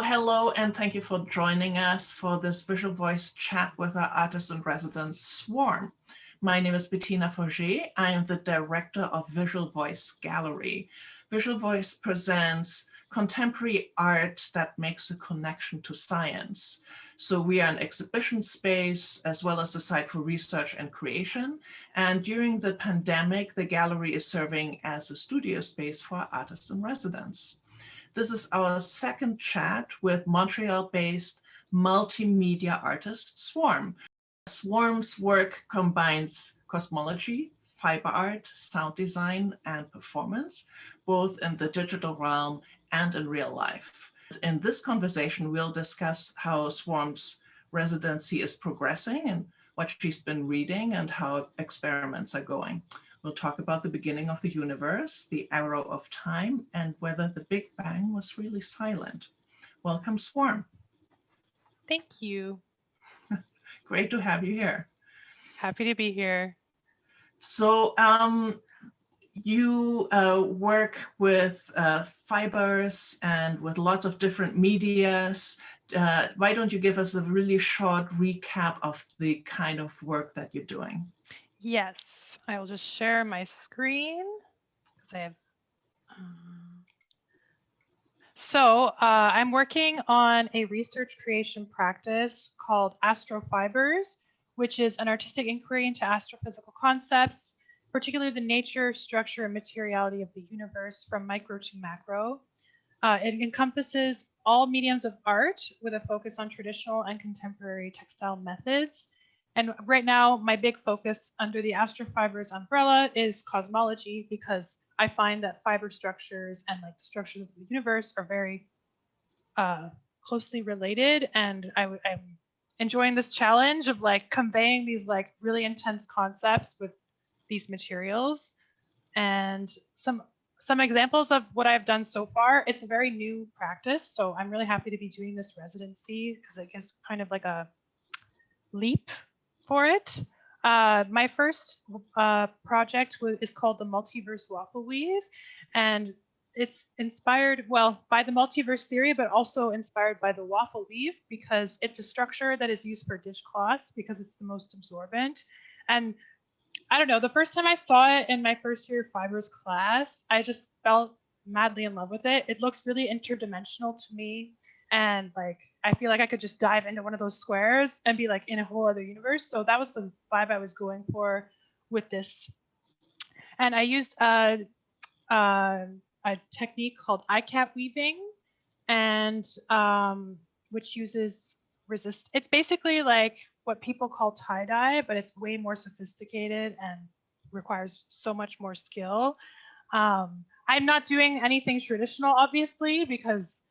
Hello, and thank you for joining us for this visual voice chat with our artist in residence, Swarm. My name is Bettina Forget. I am the director of Visual Voice Gallery. Visual Voice presents contemporary art that makes a connection to science. So we are an exhibition space as well as a site for research and creation. And during the pandemic, the gallery is serving as a studio space for artists in residence. This is our second chat with Montreal-based multimedia artist Swarm. Swarm's work combines cosmology, fiber art, sound design, and performance, both in the digital realm and in real life. In this conversation, we'll discuss how Swarm's residency is progressing and what she's been reading and how experiments are going. We'll talk about the beginning of the universe, the arrow of time, and whether the Big Bang was really silent. Welcome, Swarm. Thank you. Great to have you here. Happy to be here. So you work with fibers and with lots of different medias. Why don't you give us a really short recap of the kind of work that you're doing? Yes, I will just share my screen because I have. I'm working on a research creation practice called astrofibers, which is an artistic inquiry into astrophysical concepts, particularly the nature, structure, and materiality of the universe from micro to macro. It encompasses all mediums of art with a focus on traditional and contemporary textile methods. And right now, my big focus under the astrofibers umbrella is cosmology, because I find that fiber structures and like structures of the universe are very closely related. And I'm enjoying this challenge of like conveying these like really intense concepts with these materials. And some examples of what I've done so far. It's a very new practice, so I'm really happy to be doing this residency because it gives kind of like a leap for it. My first project is called the Multiverse Waffle Weave, and it's inspired, well, by the multiverse theory, but also inspired by the waffle weave because it's a structure that is used for dishcloths because it's the most absorbent. And I don't know, the first time I saw it in my first year fibers class, I just felt madly in love with it. It looks really interdimensional to me. And like, I feel like I could just dive into one of those squares and be like in a whole other universe. So that was the vibe I was going for with this. And I used a technique called ICAP weaving, and which uses it's basically like what people call tie-dye, but it's way more sophisticated and requires so much more skill. I'm not doing anything traditional, obviously, because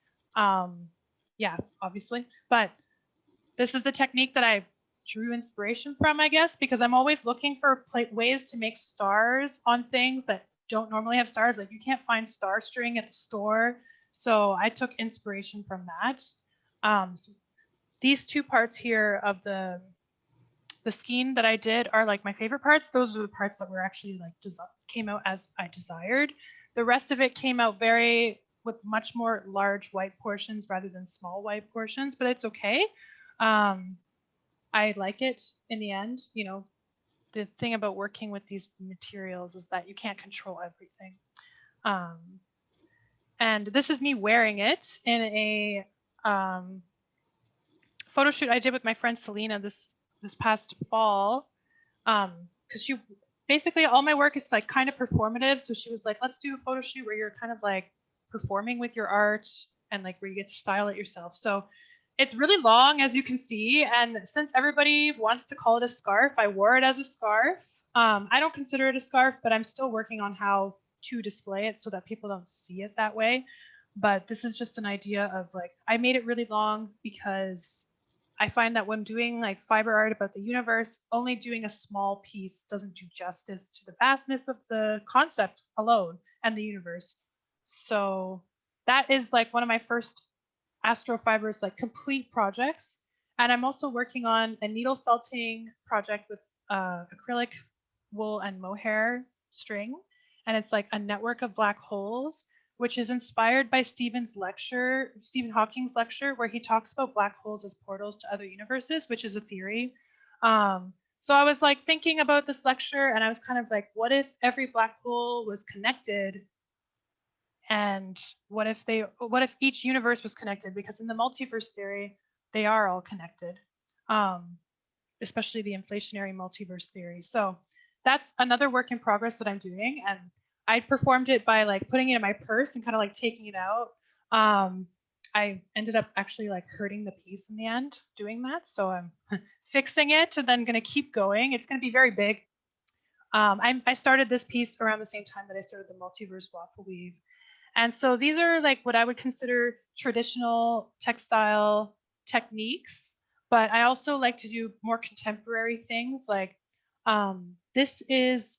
yeah, obviously, but this is the technique that I drew inspiration from, I guess, because I'm always looking for ways to make stars on things that don't normally have stars. Like you can't find star string at the store. So I took inspiration from that. So these two parts here of the skein that I did are like my favorite parts. Those are the parts that were actually like came out as I desired. The rest of it came out with much more large white portions rather than small white portions, but it's okay. I like it in the end. You know, the thing about working with these materials is that you can't control everything. And this is me wearing it in a photo shoot I did with my friend Selena this past fall. Because she basically, all my work is like kind of performative. So she was like, let's do a photo shoot where you're kind of like performing with your art and like where you get to style it yourself. So it's really long, as you can see. And since everybody wants to call it a scarf, I wore it as a scarf. I don't consider it a scarf, but I'm still working on how to display it so that people don't see it that way. But this is just an idea of like, I made it really long because I find that when doing like fiber art about the universe, only doing a small piece doesn't do justice to the vastness of the concept alone and the universe. So that is like one of my first astrofibers like complete projects. And I'm also working on a needle felting project with acrylic wool and mohair string, and it's like a network of black holes, which is inspired by Stephen Hawking's lecture, where he talks about black holes as portals to other universes, which is a theory. So I was like thinking about this lecture, and I was kind of like, what if every black hole was connected? And what if each universe was connected? Because in the multiverse theory, they are all connected, especially the inflationary multiverse theory. So that's another work in progress that I'm doing. And I performed it by like putting it in my purse and kind of like taking it out. I ended up actually like hurting the piece in the end doing that. So I'm fixing it and then going to keep going. It's going to be very big. I started this piece around the same time that I started the Multiverse Waffle Weave. And so these are like what I would consider traditional textile techniques, but I also like to do more contemporary things. Like this is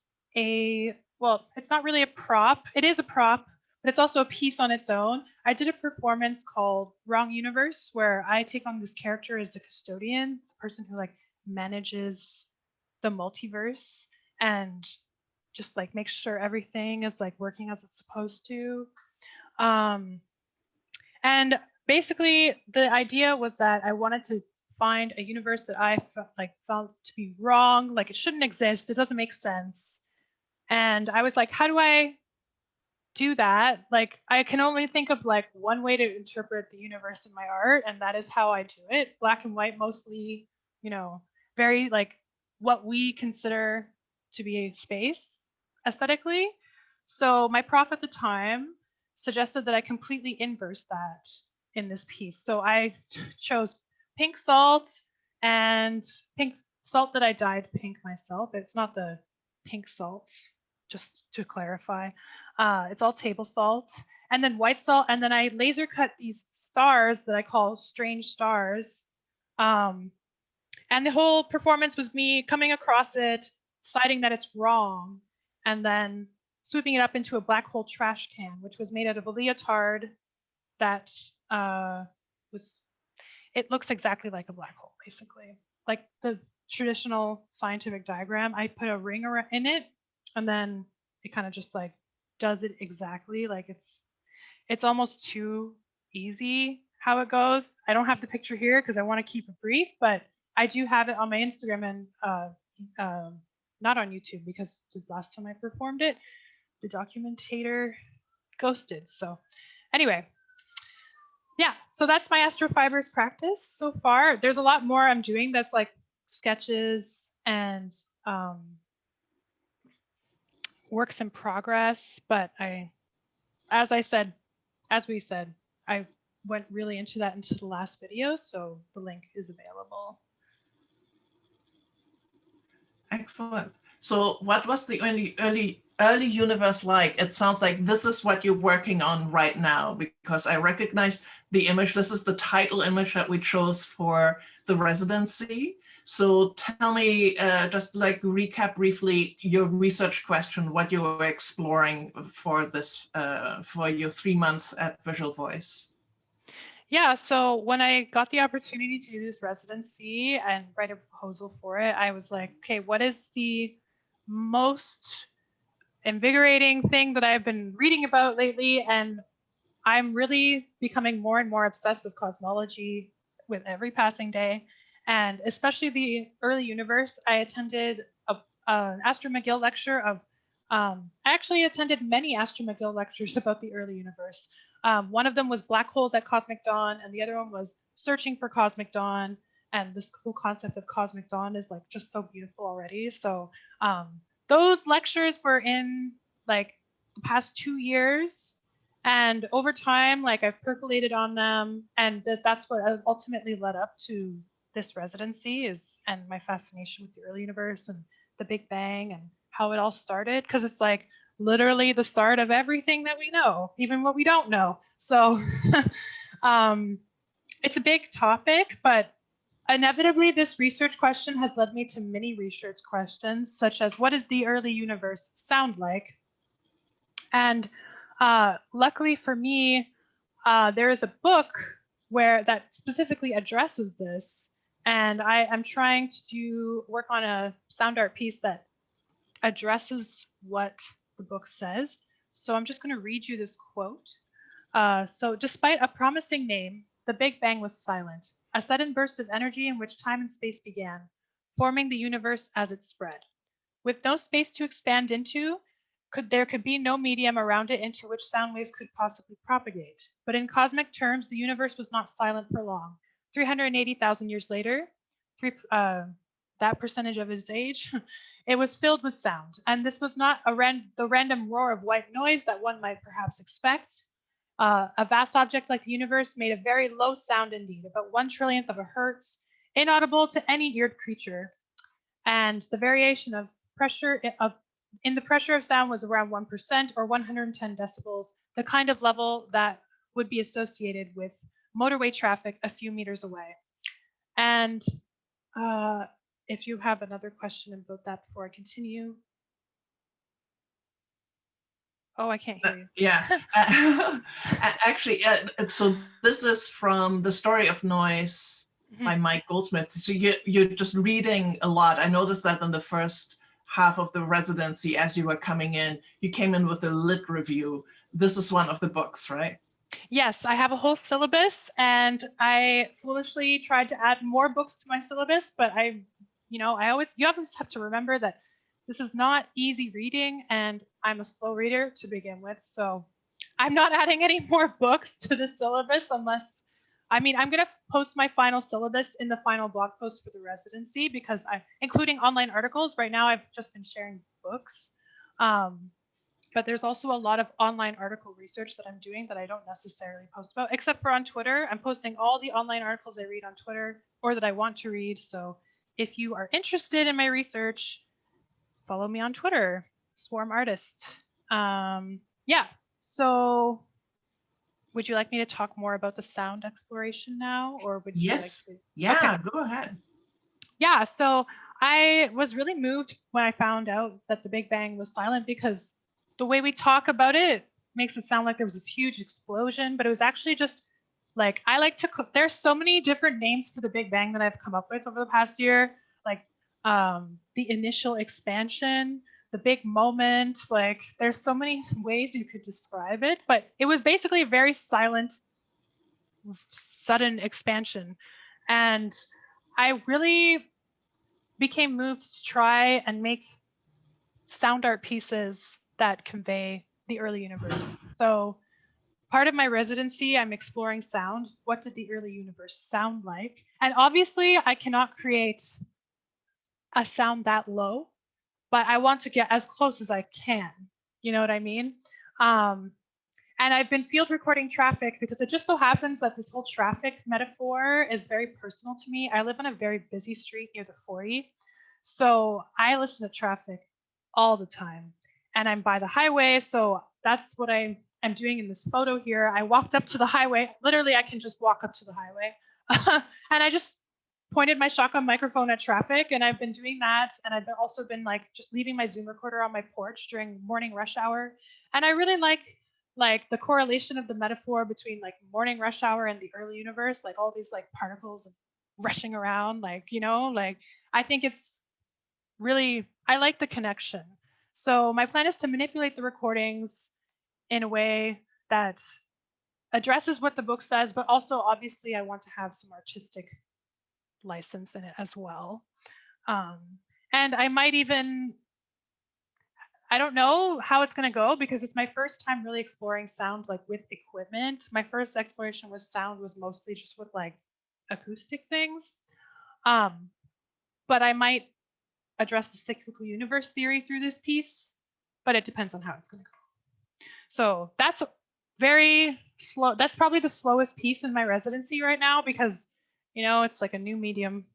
well, it's not really a prop. It is a prop, but it's also a piece on its own. I did a performance called Wrong Universe, where I take on this character as the custodian, the person who like manages the multiverse and just like makes sure everything is like working as it's supposed to. And basically the idea was that I wanted to find a universe that I felt to be wrong, like it shouldn't exist, it doesn't make sense. And I was like, how do I do that? Like I can only think of like one way to interpret the universe in my art, and that is how I do it. Black and white mostly, you know, very like what we consider to be space aesthetically. So my prof at the time suggested that I completely inverse that in this piece. So I chose pink salt, and pink salt that I dyed pink myself. It's not the pink salt, just to clarify. It's all table salt, and then white salt, and then I laser cut these stars that I call strange stars. And the whole performance was me coming across it, deciding that it's wrong, and then swooping it up into a black hole trash can, which was made out of a leotard that it looks exactly like a black hole, basically. Like the traditional scientific diagram, I put a ring in it, and then it kind of just like does it exactly. Like it's almost too easy how it goes. I don't have the picture here because I want to keep it brief, but I do have it on my Instagram and not on YouTube because the last time I performed it, the documentator ghosted. So anyway, yeah, so that's my astrofibers practice so far. There's a lot more I'm doing that's like sketches and works in progress, but as we said, I went really into that into the last video, so the link is available. Excellent. So what was the early universe like? It sounds like this is what you're working on right now, because I recognize the image. This is the title image that we chose for the residency. So tell me, just like recap briefly your research question, what you were exploring for this, for your 3 months at Visual Voice. Yeah, so when I got the opportunity to do this residency and write a proposal for it, I was like, okay, what is the most invigorating thing that I've been reading about lately? And I'm really becoming more and more obsessed with cosmology with every passing day, and especially the early universe. I attended an Astro McGill lecture of, I actually attended many Astro McGill lectures about the early universe. One of them was Black Holes at Cosmic Dawn, and the other one was Searching for Cosmic Dawn. And this whole concept of Cosmic Dawn is like just so beautiful already. So those lectures were in like the past 2 years. And over time, like I've percolated on them, and that's what ultimately led up to this residency and my fascination with the early universe and the Big Bang and how it all started, because it's like literally the start of everything that we know, even what we don't know. So it's a big topic, but inevitably this research question has led me to many research questions, such as what does the early universe sound like? And luckily for me, there is a book that specifically addresses this. And I am trying to work on a sound art piece that addresses what the book says. So I'm just going to read you this quote. So despite a promising name, the Big Bang was silent, a sudden burst of energy in which time and space began, forming the universe as it spread. With no space to expand into, there could be no medium around it into which sound waves could possibly propagate. But in cosmic terms, the universe was not silent for long. 380,000 years later, that percentage of its age, it was filled with sound. And this was not the random roar of white noise that one might perhaps expect. A vast object like the universe made a very low sound indeed, about 1/1,000,000th of a hertz, inaudible to any eared creature. And the variation of pressure in the pressure of sound was around 1% or 110 decibels, the kind of level that would be associated with motorway traffic a few meters away. And if you have another question about that before I continue. Oh, I can't hear you. Yeah. Actually, so this is from The Story of Noise by Mike Goldsmith. So you're just reading a lot. I noticed that in the first half of the residency, as you were coming in, you came in with a lit review. This is one of the books, right? Yes, I have a whole syllabus, and I foolishly tried to add more books to my syllabus, but you always have to remember that this is not easy reading, and I'm a slow reader to begin with, so I'm not adding any more books to the syllabus unless, I'm going to post my final syllabus in the final blog post for the residency, because including online articles. Right now, I've just been sharing books. But there's also a lot of online article research that I'm doing that I don't necessarily post about, except for on Twitter. I'm posting all the online articles I read on Twitter or that I want to read. So if you are interested in my research, follow me on Twitter, Swarm Artist. Yeah, so would you like me to talk more about the sound exploration now, or would you like to? Yeah, okay. Go ahead. Yeah, so I was really moved when I found out that the Big Bang was silent, because the way we talk about it makes it sound like there was this huge explosion, but it was actually just like, there's so many different names for the Big Bang that I've come up with over the past year, like the initial expansion, the big moment, like there's so many ways you could describe it, but it was basically a very silent, sudden expansion. And I really became moved to try and make sound art pieces that convey the early universe. So part of my residency, I'm exploring sound. What did the early universe sound like? And obviously I cannot create a sound that low, but I want to get as close as I can. You know what I mean? And I've been field recording traffic because it just so happens that this whole traffic metaphor is very personal to me. I live on a very busy street near the 40. So I listen to traffic all the time, and I'm by the highway. So that's what I'm doing in this photo here. I walked up to the highway. Literally, I can just walk up to the highway. And I just pointed my shotgun microphone at traffic, and I've been doing that. And I've also been like just leaving my Zoom recorder on my porch during morning rush hour. And I really like the correlation of the metaphor between like morning rush hour and the early universe, like all these like particles rushing around, like, I think it's really, I like the connection. So my plan is to manipulate the recordings in a way that addresses what the book says, but also obviously I want to have some artistic license in it as well. And I might even, I don't know how it's going to go, because it's my first time really exploring sound like with equipment. My first exploration with sound was mostly just with like acoustic things. But I might address the cyclical universe theory through this piece, but it depends on how it's going to go. So that's very slow. That's probably the slowest piece in my residency right now, because, it's like a new medium,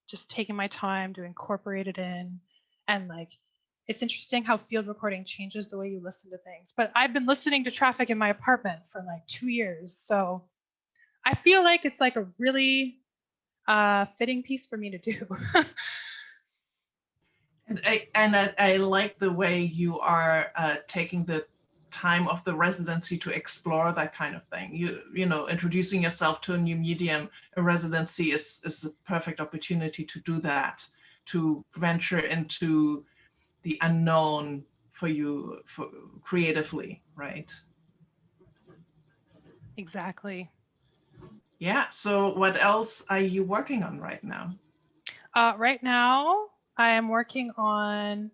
just taking my time to incorporate it in. And like, it's interesting how field recording changes the way you listen to things. But I've been listening to traffic in my apartment for like 2 years. So I feel like it's like a really fitting piece for me to do. And I like the way you are taking the time of the residency to explore that kind of thing. You know, introducing yourself to a new medium, a residency is a perfect opportunity to do that, to venture into the unknown for you for creatively, right? Exactly. Yeah, so what else are you working on right now? Right now, I am working on,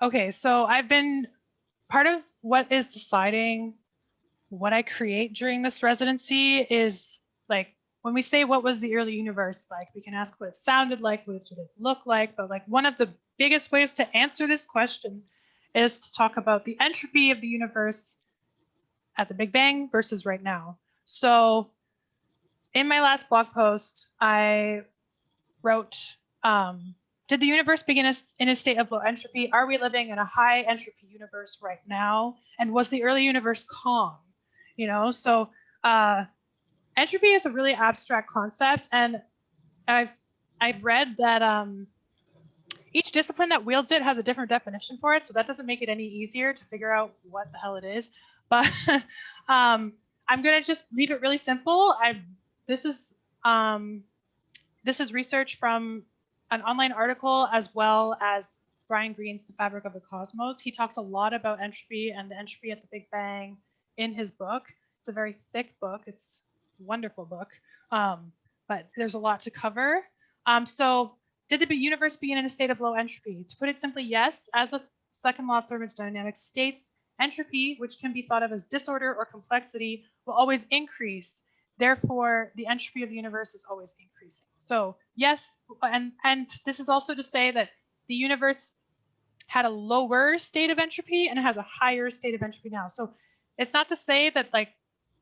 okay, so I've been, part of what is deciding what I create during this residency is like, when we say what was the early universe like, we can ask what it sounded like, what did it look like, but like one of the biggest ways to answer this question is to talk about the entropy of the universe at the Big Bang versus right now. So in my last blog post, I wrote, did the universe begin in a state of low entropy? Are we living in a high entropy universe right now? And was the early universe calm? You know, so entropy is a really abstract concept, and I've read that each discipline that wields it has a different definition for it, so that doesn't make it any easier to figure out what the hell it is. But I'm gonna just leave it really simple. This is research from an online article as well as Brian Greene's The Fabric of the Cosmos. He talks a lot about entropy and the entropy at the Big Bang in his book. It's a very thick book. It's a wonderful book, but there's a lot to cover. So did the universe begin in a state of low entropy? To put it simply, yes. As the second law of thermodynamics states, entropy, which can be thought of as disorder or complexity, will always increase. Therefore, the entropy of the universe is always increasing. So yes, and this is also to say that the universe had a lower state of entropy and it has a higher state of entropy now. So it's not to say that like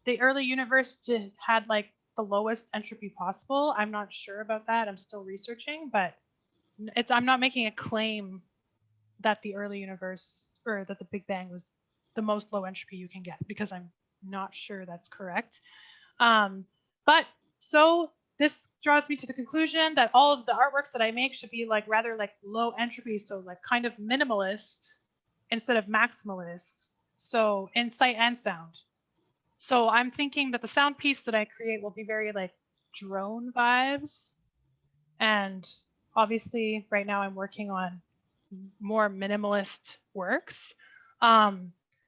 the early universe had like the lowest entropy possible. I'm not sure about that. I'm still researching, but I'm not making a claim that the early universe or that the Big Bang was the most low entropy you can get, because I'm not sure that's correct. But so this draws me to the conclusion that all of the artworks that I make should be like rather like low entropy, so like kind of minimalist instead of maximalist. So in sight and sound. So I'm thinking that the sound piece that I create will be very like drone vibes. And obviously right now I'm working on more minimalist works.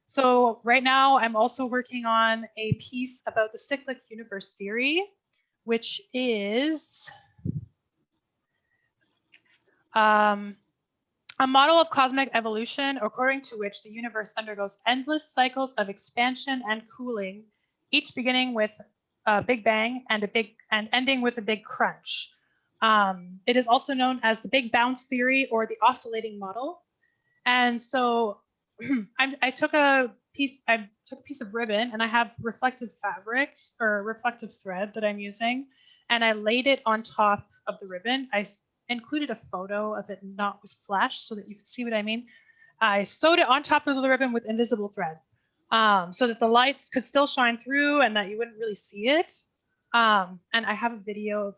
So right now I'm also working on a piece about the cyclic universe theory, which is a model of cosmic evolution according to which the universe undergoes endless cycles of expansion and cooling, each beginning with a Big Bang and ending with a big crunch. It is also known as the Big Bounce theory or the oscillating model. And so I took a piece of ribbon, and I have reflective fabric or reflective thread that I'm using, and I laid it on top of the ribbon. I included a photo of it not with flash so that you can see what I mean. I sewed it on top of the ribbon with invisible thread, so that the lights could still shine through and that you wouldn't really see it. And I have a video of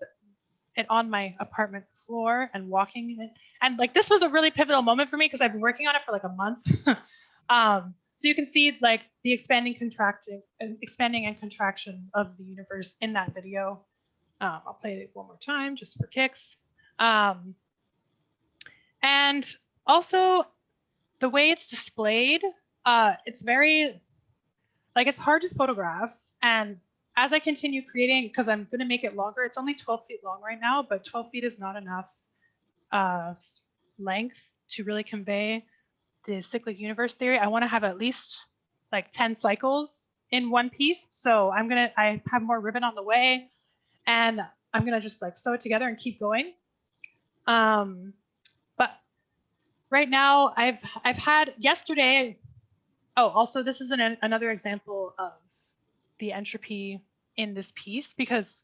it on my apartment floor and walking in it. And like, this was a really pivotal moment for me because I've been working on it for like a month. So you can see like the expanding and contraction of the universe in that video. I'll play it one more time just for kicks. And also the way it's displayed, it's very, like, it's hard to photograph. And as I continue creating, because I'm going to make it longer, it's only 12 feet long right now, but 12 feet is not enough length to really convey the cyclic universe theory. I want to have at least like 10 cycles in one piece. So I have more ribbon on the way, and I'm going to just like sew it together and keep going. But right now I've had yesterday. Oh, also this is another example of the entropy in this piece, because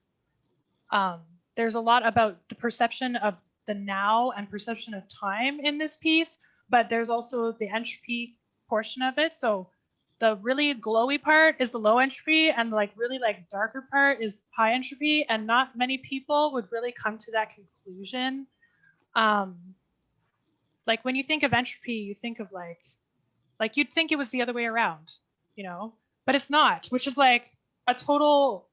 there's a lot about the perception of the now and perception of time in this piece, but there's also the entropy portion of it. So the really glowy part is the low entropy, and like really like darker part is high entropy, and not many people would really come to that conclusion. Like when you think of entropy, you think of like you'd think it was the other way around. you know, but it's not, which is like a total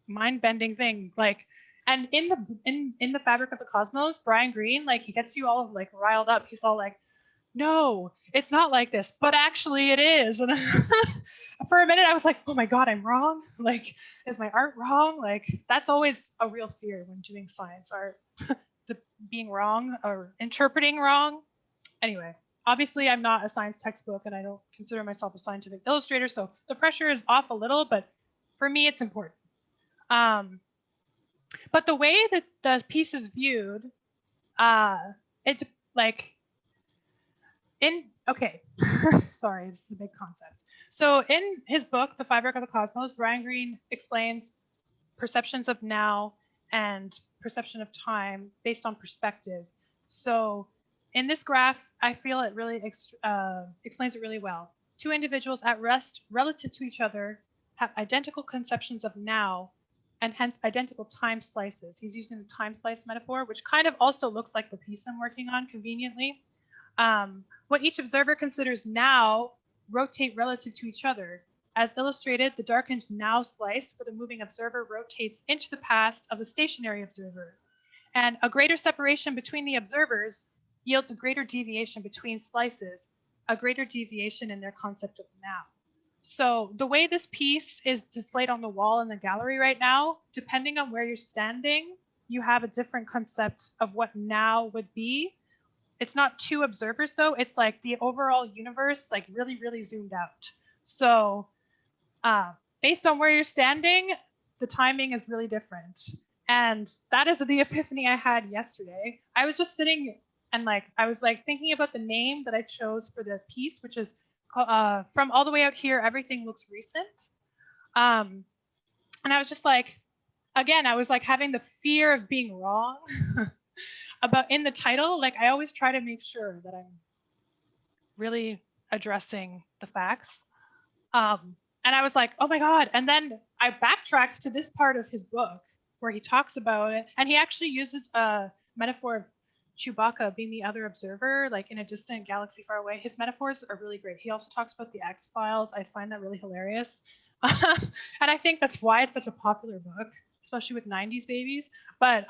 mind-bending thing. Like, and in the fabric of the cosmos, Brian Greene, like, he gets you all like riled up. He's all like, no, it's not like this, but actually it is. And for a minute I was like, oh my God, I'm wrong. Like, is my art wrong? Like, that's always a real fear when doing science art, the being wrong or interpreting wrong. Anyway, obviously I'm not a science textbook and I don't consider myself a scientific illustrator, so the pressure is off a little, but for me it's important. But the way that the piece is viewed, it's like, okay, sorry, this is a big concept. So in his book, The Fabric of the Cosmos, Brian Greene explains perceptions of now and perception of time based on perspective. So in this graph, I feel it really explains it really well. Two individuals at rest relative to each other have identical conceptions of now and hence identical time slices. He's using the time slice metaphor, which kind of also looks like the piece I'm working on conveniently. What each observer considers now rotate relative to each other. As illustrated, the darkened now slice for the moving observer rotates into the past of the stationary observer. And a greater separation between the observers yields a greater deviation between slices, a greater deviation in their concept of now. So the way this piece is displayed on the wall in the gallery right now, depending on where you're standing, you have a different concept of what now would be. It's not two observers though, it's like the overall universe, like really, really zoomed out. So based on where you're standing, the timing is really different. And that is the epiphany I had yesterday. I was just sitting and like, I was like thinking about the name that I chose for the piece, which is From All the Way Out Here, Everything Looks Recent. And I was just like, again, I was like having the fear of being wrong about in the title. Like, I always try to make sure that I'm really addressing the facts. And I was like, oh my God. And then I backtracked to this part of his book where he talks about it. And he actually uses a metaphor of Chewbacca being the other observer, like in a distant galaxy far away. His metaphors are really great. He also talks about the X-Files. I find that really hilarious. And I think that's why it's such a popular book, especially with 90s babies. But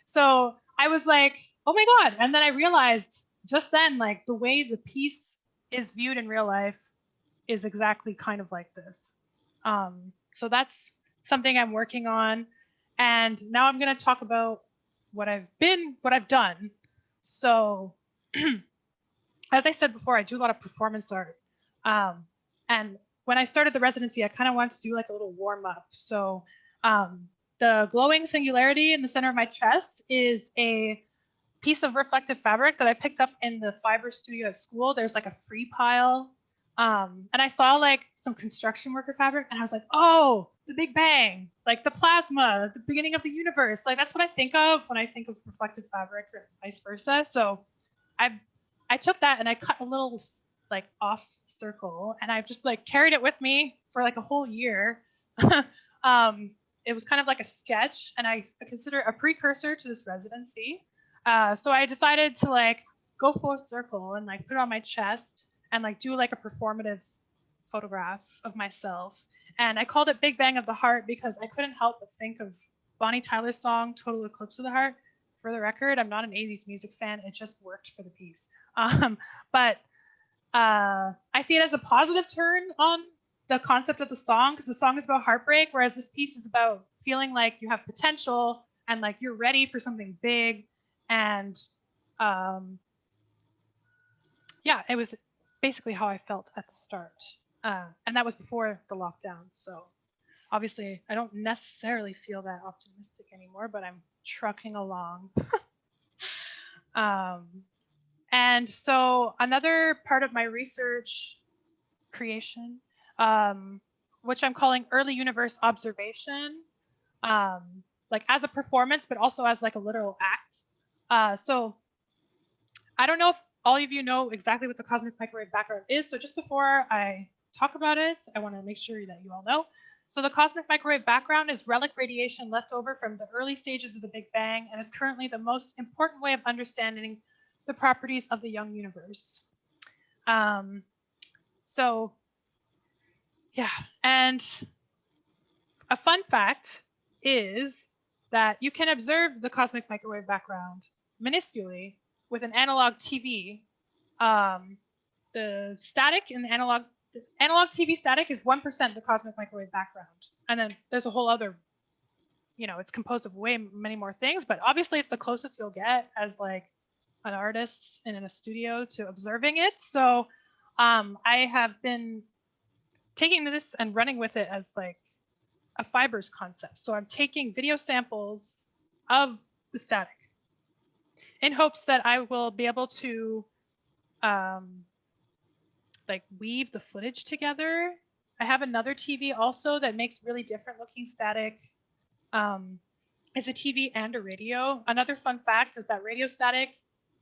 so I was like, oh my God. And then I realized just then, like, the way the piece is viewed in real life is exactly kind of like this. So that's something I'm working on. And now I'm going to talk about what I've done. So as I said before, I do a lot of performance art. And when I started the residency, I kind of wanted to do like a little warm up. So the glowing singularity in the center of my chest is a piece of reflective fabric that I picked up in the fiber studio at school. There's like a free pile. And I saw like some construction worker fabric and I was like, oh, the Big Bang, like the plasma, the beginning of the universe. Like, that's what I think of when I think of reflective fabric or vice versa. So I took that and I cut a little like off circle and I've just like carried it with me for like a whole year. It was kind of like a sketch and I consider it a precursor to this residency. So I decided to like go full circle and like put it on my chest and like do like a performative photograph of myself. And I called it Big Bang of the Heart because I couldn't help but think of Bonnie Tyler's song, Total Eclipse of the Heart. For the record, I'm not an 80s music fan. It just worked for the piece. But I see it as a positive turn on the concept of the song because the song is about heartbreak, whereas this piece is about feeling like you have potential and like you're ready for something big. And yeah, it was basically how I felt at the start. And that was before the lockdown. So obviously I don't necessarily feel that optimistic anymore, but I'm trucking along. And so another part of my research creation, which I'm calling early universe observation, like as a performance, but also as like a literal act. So I don't know if all of you know exactly what the cosmic microwave background is. So just before I talk about it, I want to make sure that you all know. So the cosmic microwave background is relic radiation left over from the early stages of the Big Bang and is currently the most important way of understanding the properties of the young universe. So yeah, and a fun fact is that you can observe the cosmic microwave background minusculely with an analog TV. The static in the analog TV static is 1% the cosmic microwave background. And then there's a whole other, it's composed of way many more things, but obviously it's the closest you'll get as like an artist and in a studio to observing it. So I have been taking this and running with it as like a fibers concept. So I'm taking video samples of the static in hopes that I will be able to like weave the footage together. I have another TV also that makes really different looking static. It's a TV and a radio. Another fun fact is that radio static,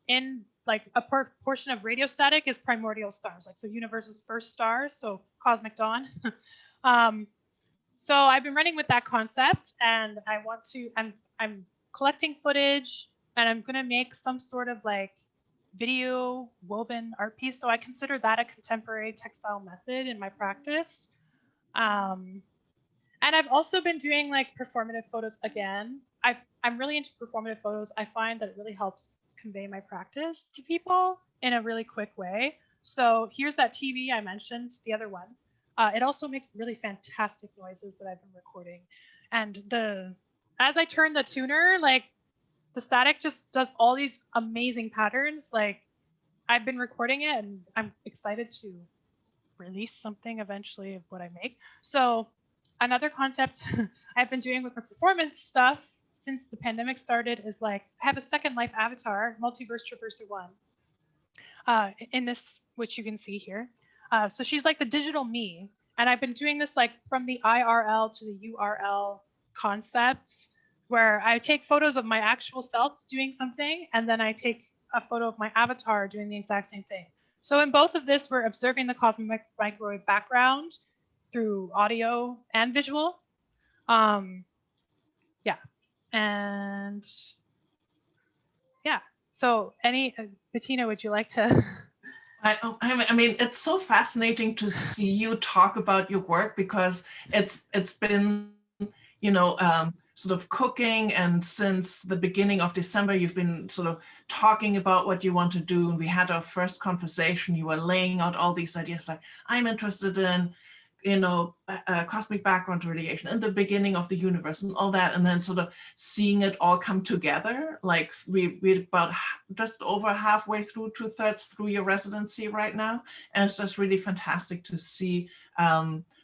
in like a portion of radio static, is primordial stars, like the universe's first stars, so cosmic dawn. So I've been running with that concept, and I'm collecting footage, and I'm gonna make some sort of like video woven art piece. So I consider that a contemporary textile method in my practice. And I've also been doing like performative photos again. I'm really into performative photos. I find that it really helps convey my practice to people in a really quick way. So here's that TV I mentioned, the other one. It also makes really fantastic noises that I've been recording. And as I turn the tuner, like the static just does all these amazing patterns. Like I've been recording it, and I'm excited to release something eventually of what I make. So another concept I've been doing with my performance stuff since the pandemic started is like I have a second life avatar, Multiverse Traverser 1, in this, which you can see here. So she's like the digital me. And I've been doing this like from the IRL to the URL concepts, where I take photos of my actual self doing something, and then I take a photo of my avatar doing the exact same thing. So in both of this, we're observing the cosmic microwave background through audio and visual. Yeah. And yeah. So Bettina, would you like to? I mean, it's so fascinating to see you talk about your work, because it's been, sort of cooking, and since the beginning of December, you've been sort of talking about what you want to do. And we had our first conversation, you were laying out all these ideas, like I'm interested in, cosmic background radiation in the beginning of the universe and all that, and then sort of seeing it all come together. Like we're about just over halfway through, 2/3 through your residency right now, and it's just really fantastic to see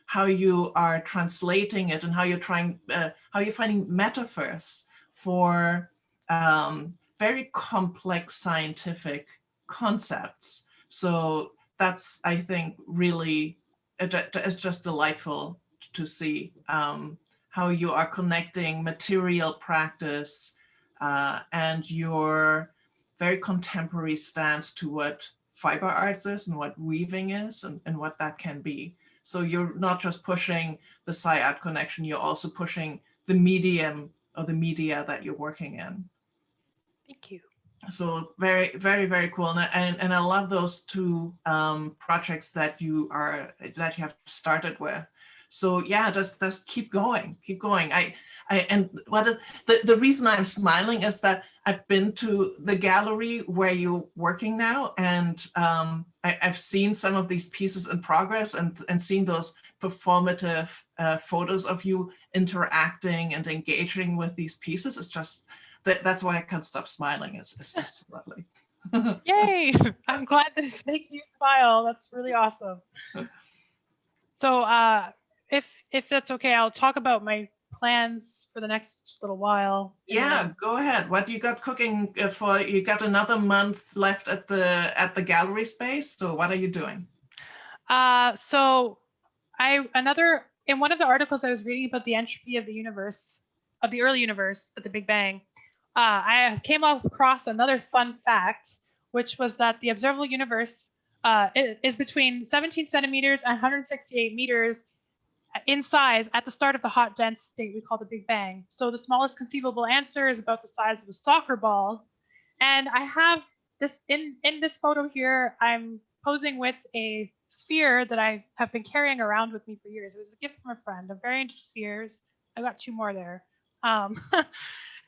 how you are translating it, and how you're finding metaphors for very complex scientific concepts. So that's, I think, really, it's just delightful to see how you are connecting material practice and your very contemporary stance to what fiber arts is and what weaving is, and what that can be. So you're not just pushing the sci-art connection, you're also pushing the medium or the media that you're working in. Thank you. So very, very, very cool. And I love those two projects that you have started with. So yeah, just keep going. And the reason I'm smiling is that I've been to the gallery where you're working now, and I've seen some of these pieces in progress, and seen those performative photos of you interacting and engaging with these pieces. It's just, that's why I can't stop smiling. It's just lovely. Yay! I'm glad that it's making you smile. That's really awesome. So if that's okay, I'll talk about my plans for the next little while. Yeah, go ahead. What you got cooking for? You got another month left at the gallery space. So what are you doing? So in one of the articles I was reading about the entropy of the universe, of the early universe at the Big Bang, I came across another fun fact, which was that the observable universe is between 17 centimeters and 168 meters in size at the start of the hot, dense state we call the Big Bang. So the smallest conceivable answer is about the size of a soccer ball. And I have this in this photo here, I'm posing with a sphere that I have been carrying around with me for years. It was a gift from a friend. I'm very into spheres. I got 2 more there.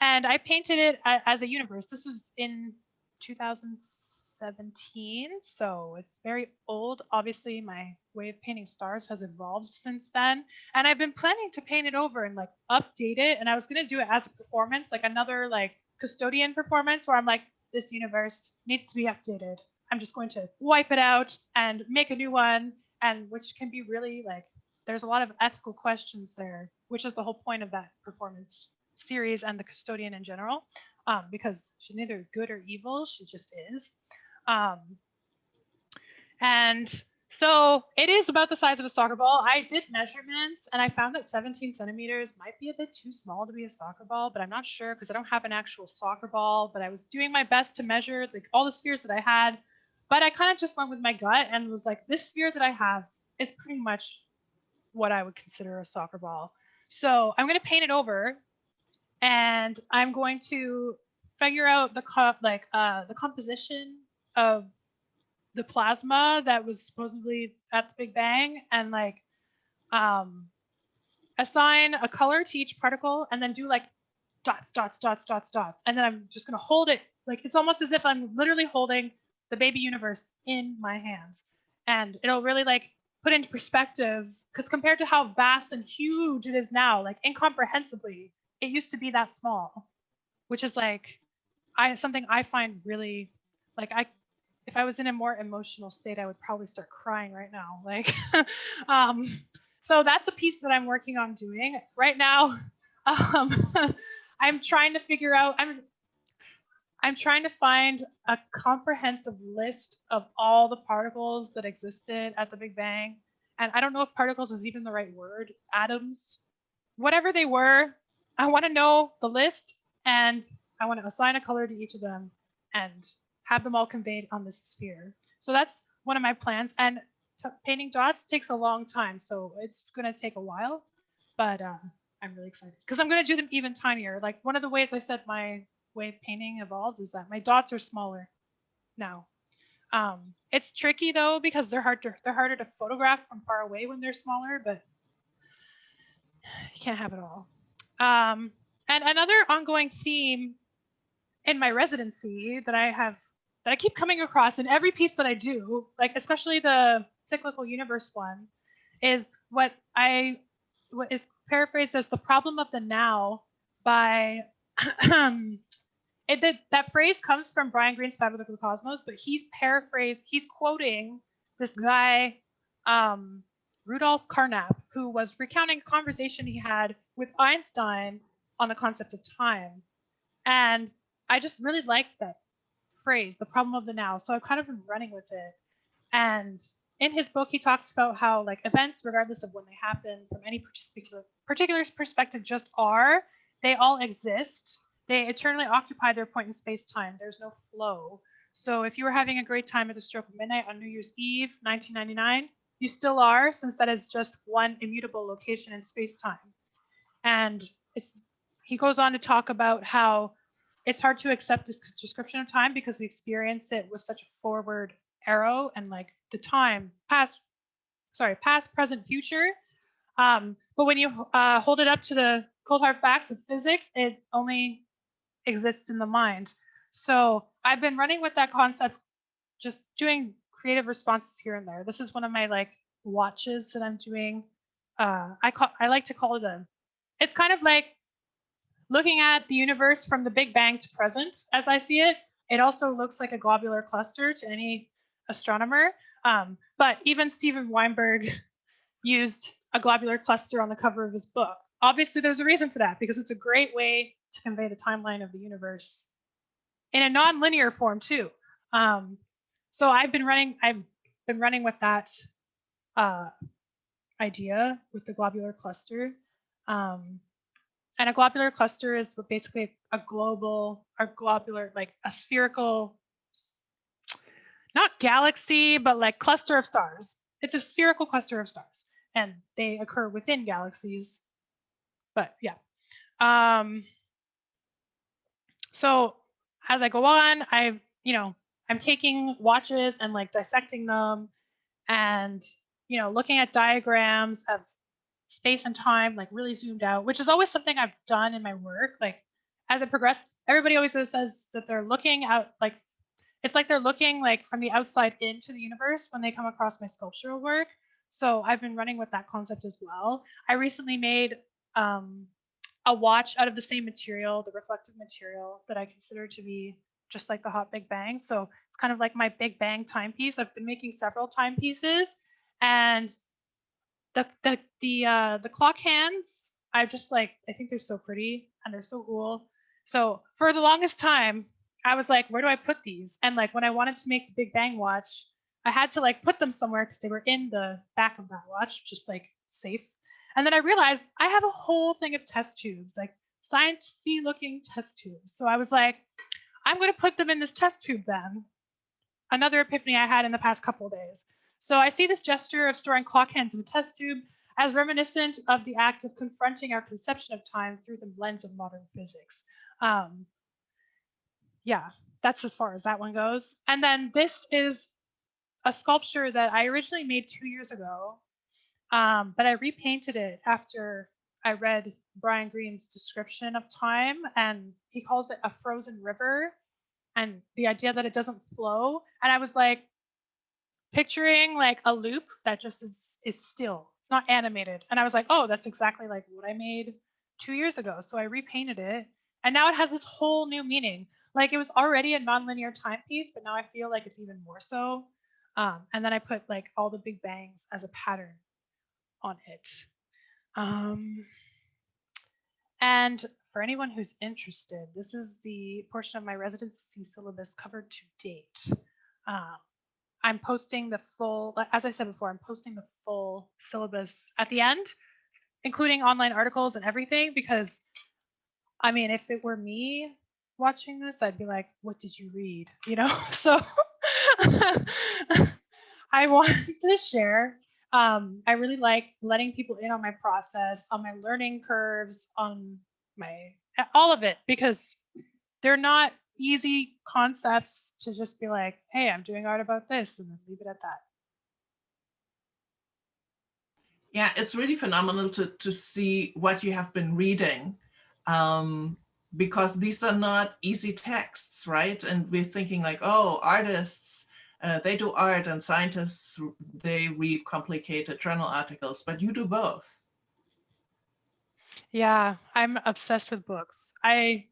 And I painted it as a universe. This was in 2017, so it's very old. Obviously, my way of painting stars has evolved since then. And I've been planning to paint it over and like update it. And I was gonna do it as a performance, like another like custodian performance where I'm like, this universe needs to be updated. I'm just going to wipe it out and make a new one, and which can be really like, there's a lot of ethical questions there, which is the whole point of that performance series and the custodian in general, because she's neither good or evil, she just is. And so it is about the size of a soccer ball. I did measurements and I found that 17 centimeters might be a bit too small to be a soccer ball, but I'm not sure because I don't have an actual soccer ball, but I was doing my best to measure like all the spheres that I had. But I kind of just went with my gut and was like, this sphere that I have is pretty much what I would consider a soccer ball. So I'm going to paint it over, and I'm going to figure out the composition of the plasma that was supposedly at the Big Bang, and like assign a color to each particle, and then do like dots, dots, dots, dots, dots, and then I'm just going to hold it. Like it's almost as if I'm literally holding the baby universe in my hands, and it'll really like put into perspective, because compared to how vast and huge it is now, like incomprehensibly, it used to be that small, which is like something I find really like if I was in a more emotional state, I would probably start crying right now. Like, so that's a piece that I'm working on doing right now. I'm trying to figure out. I'm trying to find a comprehensive list of all the particles that existed at the Big Bang. And I don't know if particles is even the right word. Atoms, whatever they were, I want to know the list, and I want to assign a color to each of them and have them all conveyed on this sphere. So that's one of my plans. And painting dots takes a long time, so it's going to take a while. But I'm really excited because I'm going to do them even tinier. Like one of the ways I said my way of painting evolved is that my dots are smaller now. It's tricky though because they're harder to photograph from far away when they're smaller, but you can't have it all. And another ongoing theme in my residency that I keep coming across in every piece that I do, like especially the cyclical universe one, is what is paraphrased as the problem of the now by that phrase comes from Brian Greene's Fabric of the Cosmos, but he's quoting this guy, Rudolf Carnap, who was recounting a conversation he had with Einstein on the concept of time. And I just really liked that phrase, the problem of the now. So I've kind of been running with it. And in his book, he talks about how like events, regardless of when they happen, from any particular perspective, just are. They all exist. They eternally occupy their point in space-time. There's no flow. So if you were having a great time at the stroke of midnight on New Year's Eve, 1999, you still are, since that is just one immutable location in space-time. And he goes on to talk about how it's hard to accept this description of time because we experience it with such a forward arrow and like the time, past, present, future. But when you hold it up to the cold hard facts of physics, it only exists in the mind. So I've been running with that concept, just doing creative responses here and there. This is one of my like watches that I'm doing. I like to call it it's kind of like looking at the universe from the Big Bang to present, as I see it. It also looks like a globular cluster to any astronomer. But even Steven Weinberg used a globular cluster on the cover of his book. Obviously, there's a reason for that, because it's a great way to convey the timeline of the universe in a non-linear form too. So I've been running with that idea with the globular cluster. And a globular cluster is basically a globular, like a spherical, not galaxy, but like cluster of stars. It's a spherical cluster of stars, and they occur within galaxies. But yeah. So as I go on, I'm taking watches and like dissecting them and, looking at diagrams of space and time, like really zoomed out, which is always something I've done in my work. Like as it progressed, everybody always says that they're looking out, like it's like they're looking like from the outside into the universe when they come across my sculptural work. So I've been running with that concept as well. I recently made a watch out of the same material, the reflective material that I consider to be just like the hot Big Bang. So it's kind of like my Big Bang timepiece. I've been making several timepieces, and the clock hands, I think they're so pretty and they're so cool. So for the longest time, I was like, where do I put these? And like when I wanted to make the Big Bang watch, I had to like put them somewhere because they were in the back of that watch, just like safe. And then I realized I have a whole thing of test tubes, like sciencey looking test tubes. So I was like, I'm going to put them in this test tube then. Another epiphany I had in the past couple of days. So I see this gesture of storing clock hands in the test tube as reminiscent of the act of confronting our conception of time through the lens of modern physics. Yeah, that's as far as that one goes. And then this is a sculpture that I originally made 2 years ago, but I repainted it after I read Brian Greene's description of time, and he calls it a frozen river, and the idea that it doesn't flow. And I was like picturing like a loop that just is still, it's not animated. And I was like, oh, that's exactly like what I made 2 years ago. So I repainted it, and now it has this whole new meaning. Like it was already a nonlinear timepiece, but now I feel like it's even more so. And then I put like all the Big Bangs as a pattern on it. And for anyone who's interested, this is the portion of my residency syllabus covered to date. I'm posting the full, as I said before, I'm posting the full syllabus at the end, including online articles and everything, because I mean, if it were me watching this, I'd be like, what did you read? So I wanted to share. I really like letting people in on my process, on my learning curves, on all of it, because they're not easy concepts to just be like, hey, I'm doing art about this, and then leave it at that. Yeah, it's really phenomenal to see what you have been reading, because these are not easy texts, right? And we're thinking like, oh, artists, they do art, and scientists, they read complicated journal articles, but you do both. Yeah, I'm obsessed with books. I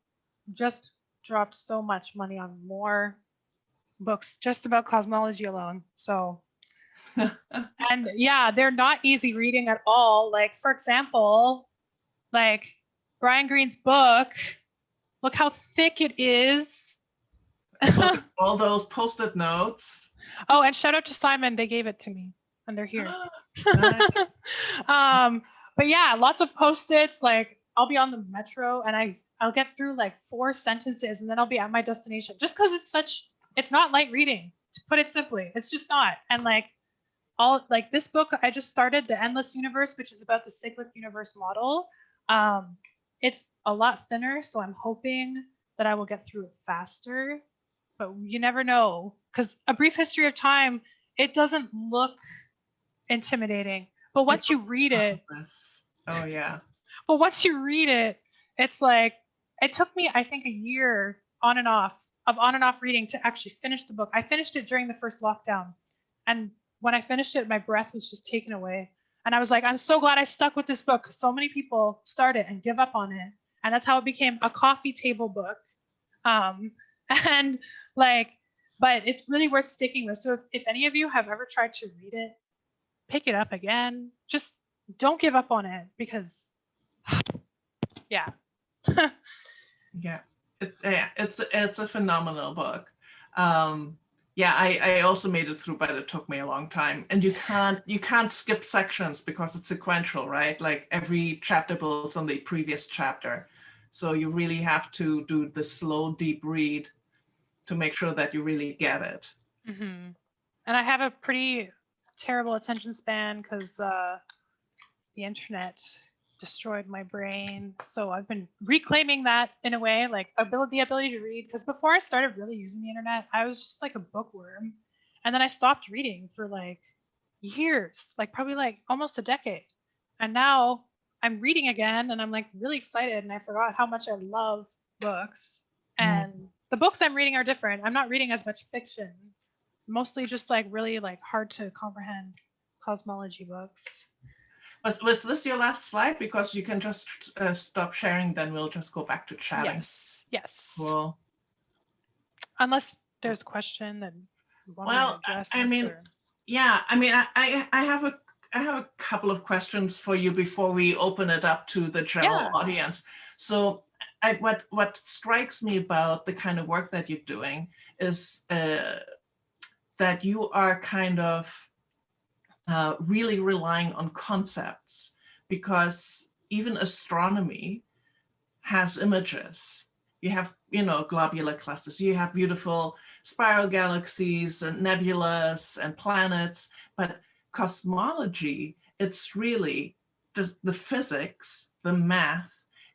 just dropped so much money on more books just about cosmology alone. So, and yeah, they're not easy reading at all. Like, for example, like Brian Greene's book, look how thick it is. All those post-it notes. Oh, and shout out to Simon. They gave it to me and they're here. But yeah, lots of post-its. Like I'll be on the metro and I'll get through like 4 sentences and then I'll be at my destination, just because it's not light reading, to put it simply. It's just not. And like this book, I just started, The Endless Universe, which is about the cyclic universe model. It's a lot thinner, so I'm hoping that I will get through it faster, but you never know, because A Brief History of Time, it doesn't look intimidating, but once you read it, oh yeah, but once you read it, it's like, it took me, I think, a year on and off reading to actually finish the book. I finished it during the first lockdown, and when I finished it, my breath was just taken away. And I was like, I'm so glad I stuck with this book, because so many people start it and give up on it. And that's how it became a coffee table book. And like, but it's really worth sticking with. So if any of you have ever tried to read it, pick it up again. Just don't give up on it, because yeah. Yeah, it's a phenomenal book. Yeah, I also made it through, but it took me a long time. And you can't skip sections because it's sequential, right? Like every chapter builds on the previous chapter. So you really have to do the slow, deep read to make sure that you really get it. Mm-hmm. And I have a pretty terrible attention span because the internet destroyed my brain. So I've been reclaiming that in a way, like the ability to read. Because before I started really using the internet, I was just like a bookworm. And then I stopped reading for like years, like probably like almost a decade. And now I'm reading again and I'm like really excited, and I forgot how much I love books. And the books I'm reading are different. I'm not reading as much fiction, mostly just like really like hard to comprehend cosmology books. Was this your last slide? Because you can just stop sharing, then we'll just go back to chatting. Yes, yes. Cool. Unless there's a question that you want me to address. I mean, yeah, I mean, I have a couple of questions for you before we open it up to the general audience. So what strikes me about the kind of work that you're doing is that you are kind of really relying on concepts, because even astronomy has images. You have, globular clusters, you have beautiful spiral galaxies and nebulas and planets, but cosmology, it's really just the physics, the math,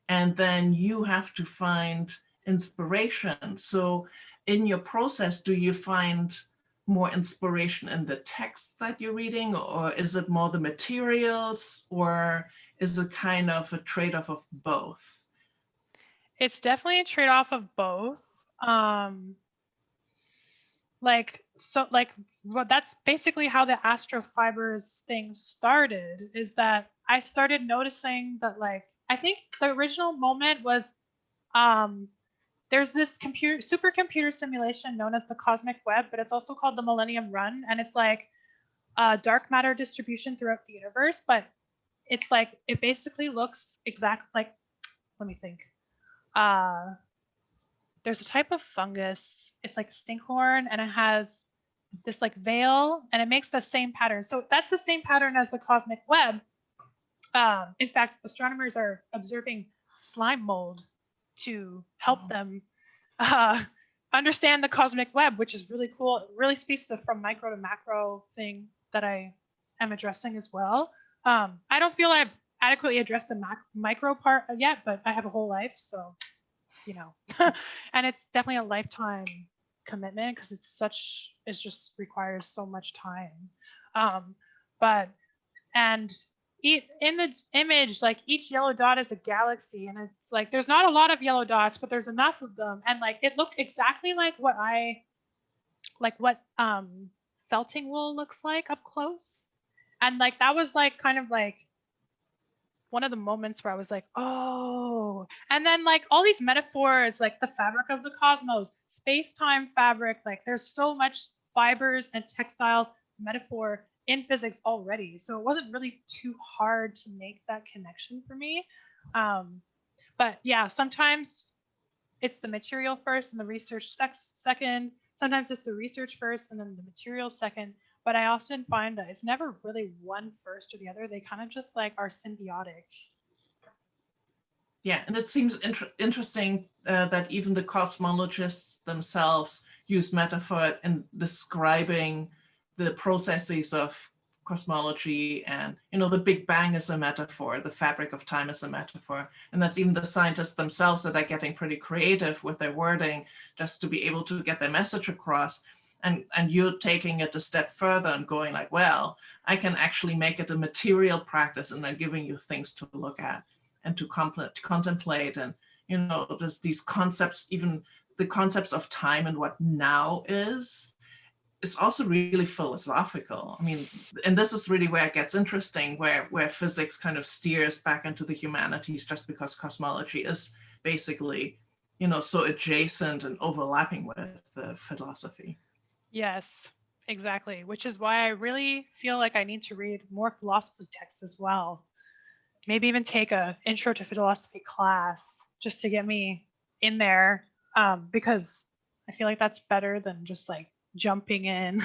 and then you have to find inspiration. So in your process, do you find more inspiration in the text that you're reading, or is it more the materials, or is it kind of a trade-off of both? It's definitely a trade-off of both. That's basically how the astrofibers thing started, is that I started noticing that, like, I think the original moment was there's this supercomputer simulation known as the cosmic web, but it's also called the Millennium Run, and it's like dark matter distribution throughout the universe. But it's like, it basically looks exactly like, let me think. There's a type of fungus, it's like a stinkhorn, and it has this like veil, and it makes the same pattern. So that's the same pattern as the cosmic web. In fact, astronomers are observing slime mold to help them understand the cosmic web, which is really cool. It really speaks to the from micro to macro thing that I am addressing as well. I don't feel I've adequately addressed the micro part yet, but I have a whole life, so and it's definitely a lifetime commitment, because it just requires so much time. In the image, like, each yellow dot is a galaxy, and it's like there's not a lot of yellow dots, but there's enough of them, and like it looked exactly like what felting wool looks like up close. And like that was like kind of like one of the moments where I was like, oh. And then like all these metaphors, like the fabric of the cosmos, space-time fabric, like there's so much fibers and textiles metaphor in physics already. So it wasn't really too hard to make that connection for me. But yeah, sometimes it's the material first and the research second. Sometimes it's the research first and then the material second. But I often find that it's never really one first or the other. They kind of just like are symbiotic. Yeah, and it seems interesting that even the cosmologists themselves use metaphor in describing the processes of cosmology. And, the Big Bang is a metaphor, the fabric of time is a metaphor. And that's even the scientists themselves that are getting pretty creative with their wording just to be able to get their message across. And you're taking it a step further and going like, well, I can actually make it a material practice, and then giving you things to look at and to contemplate. And, there's these concepts, even the concepts of time and what now is, it's also really philosophical. I mean, and this is really where it gets interesting, where physics kind of steers back into the humanities, just because cosmology is basically, so adjacent and overlapping with the philosophy. Yes, exactly. Which is why I really feel like I need to read more philosophy texts as well. Maybe even take an intro to philosophy class just to get me in there, because I feel like that's better than just like jumping in.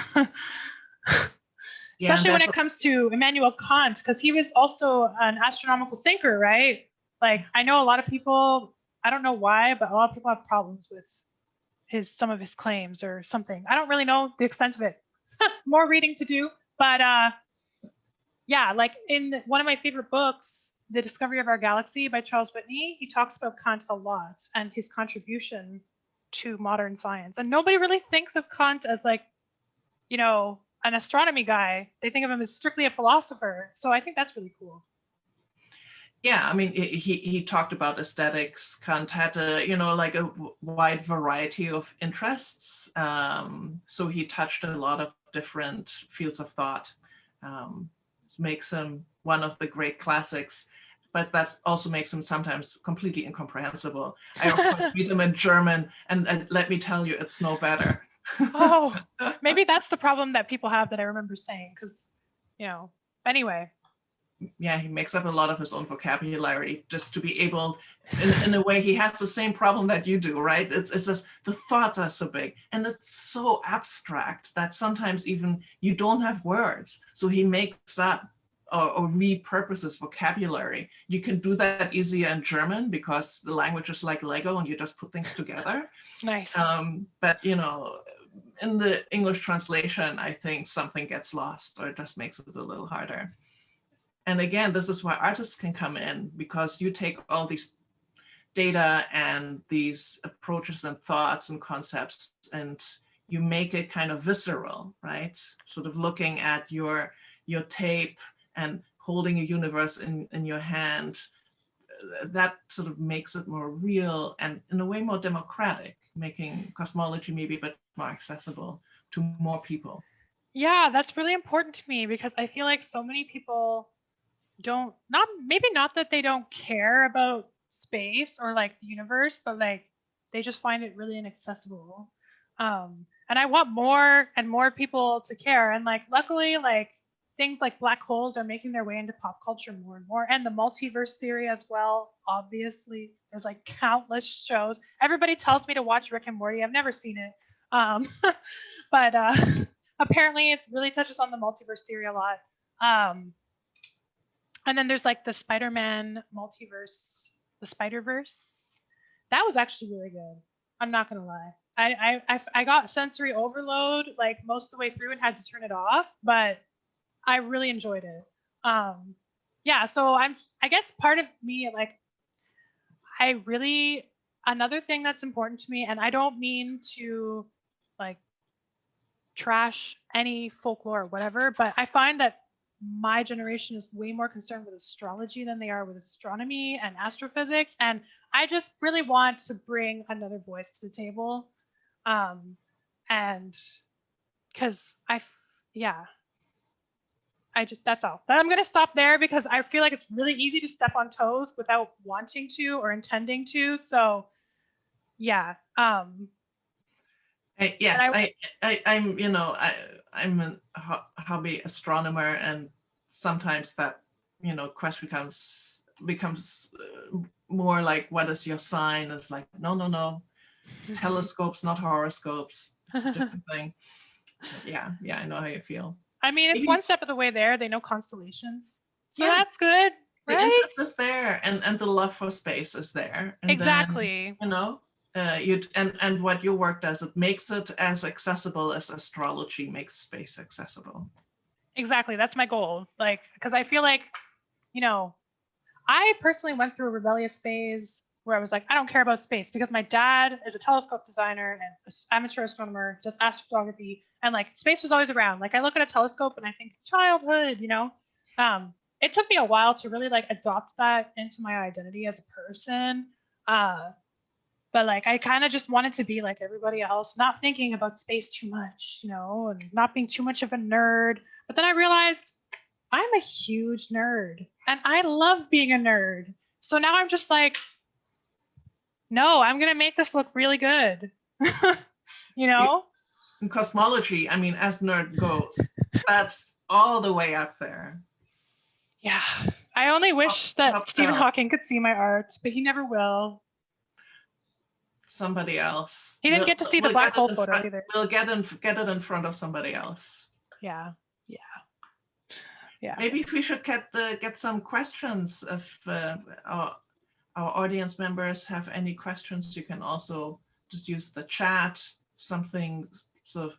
Especially when it comes to Immanuel Kant, because he was also an astronomical thinker, right? Like, I know a lot of people, I don't know why, but a lot of people have problems with some of his claims or something. I don't really know the extent of it. More reading to do. But yeah, like in one of my favorite books, The Discovery of Our Galaxy by Charles Whitney, he talks about Kant a lot and his contribution to modern science. And nobody really thinks of Kant as like, an astronomy guy. They think of him as strictly a philosopher. So I think that's really cool. Yeah, I mean, he talked about aesthetics. Kant had like a wide variety of interests. So he touched a lot of different fields of thought. Makes him one of the great classics, but that also makes him sometimes completely incomprehensible. I of course read him in German, and let me tell you, it's no better. Oh, maybe that's the problem that people have that I remember saying, because, anyway. Yeah, he makes up a lot of his own vocabulary just to be able, in a way, he has the same problem that you do, right? It's just the thoughts are so big and it's so abstract that sometimes even you don't have words. So he makes that or repurposes vocabulary. You can do that easier in German because the language is like Lego and you just put things together. Nice. But in the English translation, I think something gets lost or it just makes it a little harder. And again, this is why artists can come in, because you take all these data and these approaches and thoughts and concepts and you make it kind of visceral, right? Sort of looking at your tape and holding a universe in your hand. That sort of makes it more real and in a way more democratic, making cosmology maybe a bit more accessible to more people. Yeah, that's really important to me because I feel like so many people not that they don't care about space or like the universe, but like they just find it really inaccessible. And I want more and more people to care. And like luckily, like things like black holes are making their way into pop culture more and more, and the multiverse theory as well. Obviously, there's like countless shows. Everybody tells me to watch Rick and Morty. I've never seen it, but apparently it really touches on the multiverse theory a lot. And then there's like the Spider-Man multiverse, the Spider-Verse. That was actually really good. I'm not gonna lie. I got sensory overload like most of the way through and had to turn it off, but I really enjoyed it. Yeah, so I guess part of me, like, another thing that's important to me, and I don't mean to like trash any folklore or whatever, but I find that my generation is way more concerned with astrology than they are with astronomy and astrophysics. And I just really want to bring another voice to the table. And because that's all. I'm going to stop there because I feel like it's really easy to step on toes without wanting to or intending to. So yeah. Yes, I'm a hobby astronomer, and sometimes that question becomes more like, what is your sign? It's like, no, telescopes, not horoscopes. It's a different thing. Yeah, I know how you feel. I mean, it's one step of the way there. They know constellations, so yeah, that's good, right? The interest is there, and the love for space is there. And exactly. Then, and what your work does, it makes it as accessible as astrology makes space accessible. Exactly, that's my goal. Like, because I feel like, I personally went through a rebellious phase where I was like, I don't care about space, because my dad is a telescope designer and an amateur astronomer, does astrophotography, and like space was always around. Like I look at a telescope and I think childhood, It took me a while to really like adopt that into my identity as a person. But like I kind of just wanted to be like everybody else, not thinking about space too much, and not being too much of a nerd. But then I realized I'm a huge nerd and I love being a nerd. So now I'm just like, no, I'm going to make this look really good. In cosmology, I mean, as nerd goes, that's all the way up there. Yeah. I only wish that Stephen Hawking could see my art, but he never will. Somebody else. He didn't get to see the black hole photo either. We'll get it in front of somebody else. Yeah. Maybe we should get some questions. If our audience members have any questions, you can also just use the chat. Something sort of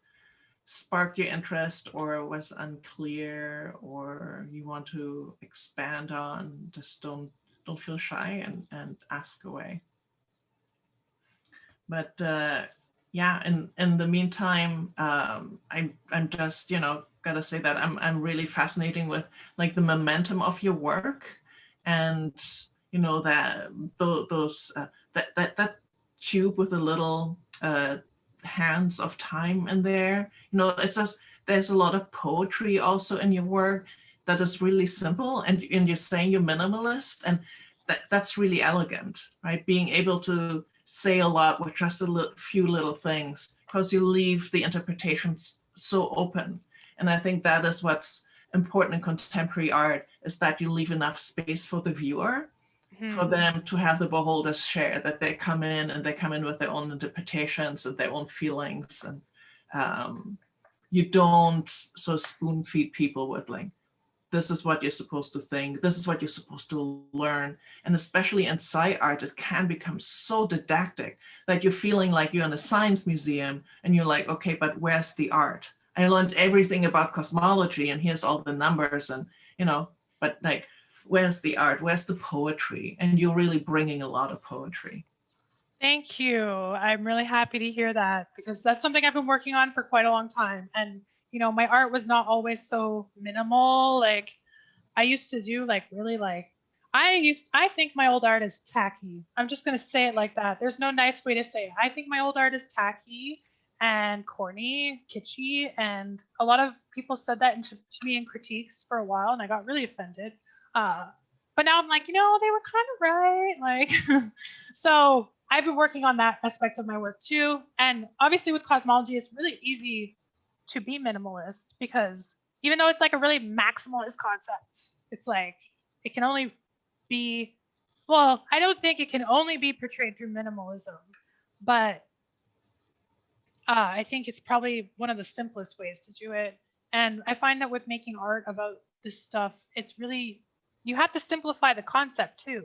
sparked your interest or was unclear or you want to expand on, just don't feel shy and ask away. But Yeah, and in the meantime, I'm just, gotta say that I'm really fascinating with like the momentum of your work, and that those that tube with the little hands of time in there. It's just there's a lot of poetry also in your work that is really simple, and you're saying you're minimalist, and that's really elegant, right? Being able to say a lot with just a few little things, because you leave the interpretations so open. And I think that is what's important in contemporary art, is that you leave enough space for the viewer, for them to have the beholders share, that they come in and they come in with their own interpretations and their own feelings. And you don't sort of spoon feed people with like, this is what you're supposed to think, this is what you're supposed to learn. And especially in sci art, it can become so didactic that you're feeling like you're in a science museum and you're like, okay, but where's the art? I learned everything about cosmology and here's all the numbers, and but like, where's the art? Where's the poetry? And you're really bringing a lot of poetry. Thank you. I'm really happy to hear that, because that's something I've been working on for quite a long time. And my art was not always so minimal. Like I used to do like really like I think my old art is tacky. I'm just gonna say it like that. There's no nice way to say it. I think my old art is tacky and corny, kitschy, and a lot of people said that to me in critiques for a while, and I got really offended. But now I'm like, they were kind of right. Like, so I've been working on that aspect of my work too. And obviously with cosmology, it's really easy to be minimalist, because even though it's like a really maximalist concept, it's like it can only be, well, I don't think it can only be portrayed through minimalism, but I think it's probably one of the simplest ways to do it. And I find that with making art about this stuff, it's really, you have to simplify the concept too,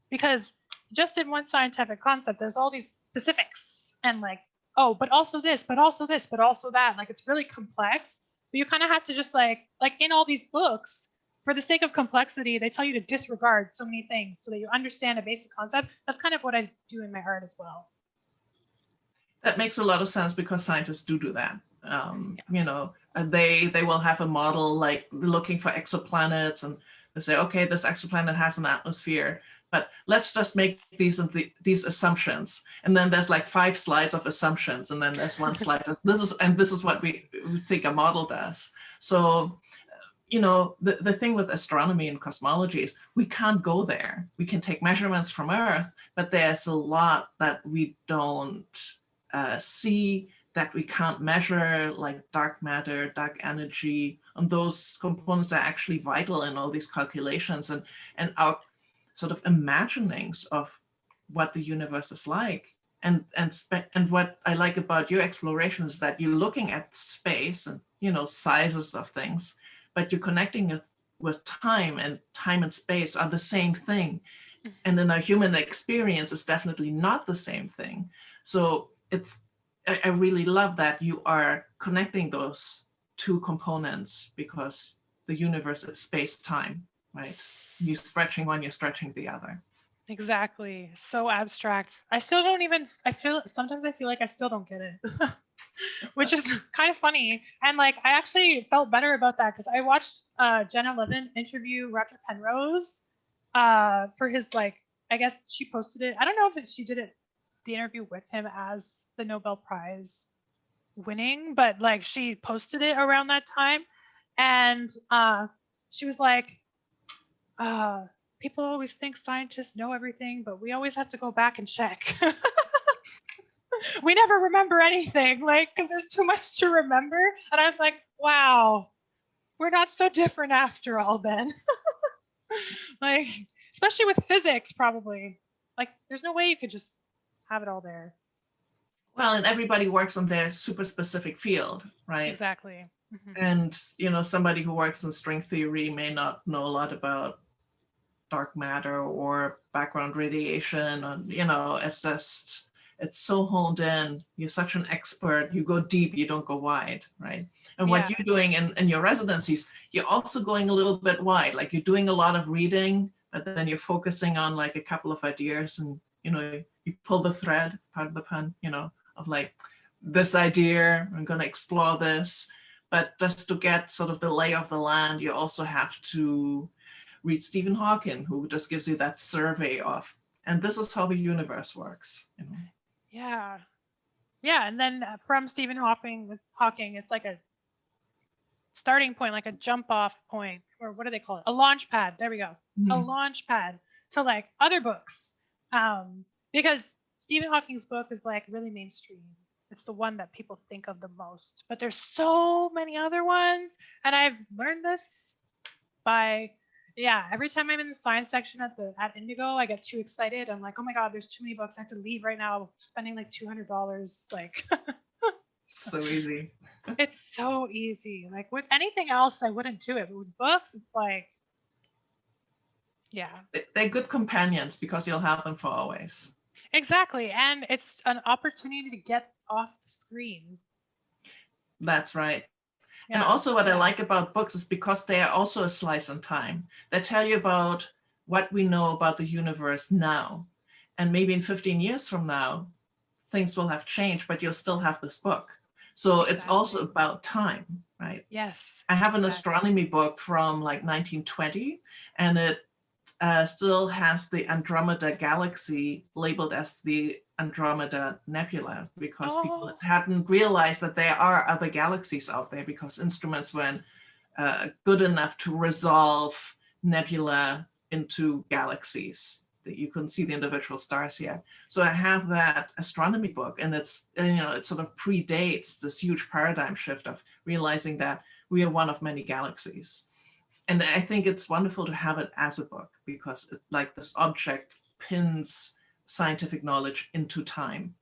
because just in one scientific concept, there's all these specifics and like, oh, but also this, but also this, but also that. Like it's really complex, but you kind of have to just like in all these books, for the sake of complexity, they tell you to disregard so many things so that you understand a basic concept. That's kind of what I do in my art as well. That makes a lot of sense, because scientists do that. They will have a model like looking for exoplanets, and they say, okay, this exoplanet has an atmosphere, but let's just make these assumptions. And then there's like 5 slides of assumptions, and then there's one slide of this is what we think a model does. So the thing with astronomy and cosmology is we can't go there. We can take measurements from Earth, but there's a lot that we don't see, that we can't measure, like dark matter, dark energy, and those components are actually vital in all these calculations and our sort of imaginings of what the universe is like. And what I like about your exploration is that you're looking at space and sizes of things, but you're connecting it with time, and time and space are the same thing. And in our human experience, it's definitely not the same thing. So I really love that you are connecting those 2 components, because the universe is space-time, right? You're stretching one, you're stretching the other. Exactly. So abstract. Sometimes I feel like I still don't get it, which is kind of funny. And like, I actually felt better about that, because I watched Jenna Levin interview Roger Penrose for his, like, I guess she posted it. I don't know if she did it, the interview with him as the Nobel Prize winning, but like she posted it around that time. And she was like, people always think scientists know everything, but we always have to go back and check. We never remember anything, like, because there's too much to remember. And I was like, wow, we're not so different after all then. Like, especially with physics, probably. Like, there's no way you could just have it all there. Well, and everybody works on their super specific field, right? Exactly. And somebody who works in string theory may not know a lot about dark matter or background radiation, and it's so honed in. You're such an expert, you go deep, you don't go wide, right? And what you're doing in your residencies, you're also going a little bit wide. Like you're doing a lot of reading, but then you're focusing on like a couple of ideas, and you pull the thread, part of the pun, of like, this idea, I'm going to explore this. But just to get sort of the lay of the land, you also have to read Stephen Hawking, who just gives you that survey of, and this is how the universe works. You know? Yeah. Yeah. And then from Stephen Hawking, it's like a starting point, like a jump off point, or what do they call it? A launch pad. There we go. A launch pad to like other books. Because Stephen Hawking's book is like really mainstream. It's the one that people think of the most, but there's so many other ones. And I've learned this by, every time I'm in the science section at Indigo, I get too excited. I'm like, oh my God, there's too many books. I have to leave right now, spending like $200. Like, so easy. It's so easy. Like with anything else, I wouldn't do it. But with books, it's like, they're good companions because you'll have them for always. Exactly. And it's an opportunity to get off the screen. That's right. Yeah. And also what I like about books is because they are also a slice in time. They tell you about what we know about the universe now. And maybe in 15 years from now, things will have changed, but you'll still have this book. So It's also about time, right? Yes. I have an astronomy book from like 1920, and it still has the Andromeda galaxy labeled as the Andromeda Nebula, because people hadn't realized that there are other galaxies out there, because instruments weren't good enough to resolve nebula into galaxies. You couldn't see the individual stars yet. So I have that astronomy book, and it's, it sort of predates this huge paradigm shift of realizing that we are one of many galaxies. And I think it's wonderful to have it as a book, because like this object pins scientific knowledge into time.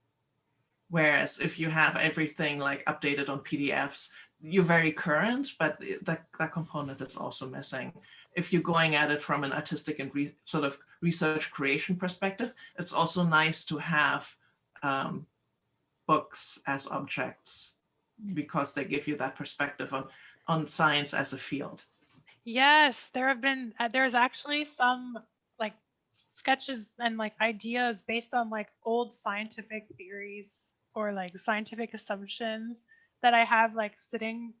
Whereas if you have everything like updated on PDFs, you're very current, but that component is also missing. If you're going at it from an artistic and sort of research creation perspective, it's also nice to have books as objects, because they give you that perspective on science as a field. Yes, there's actually some like sketches and like ideas based on like old scientific theories or like scientific assumptions that I have like sitting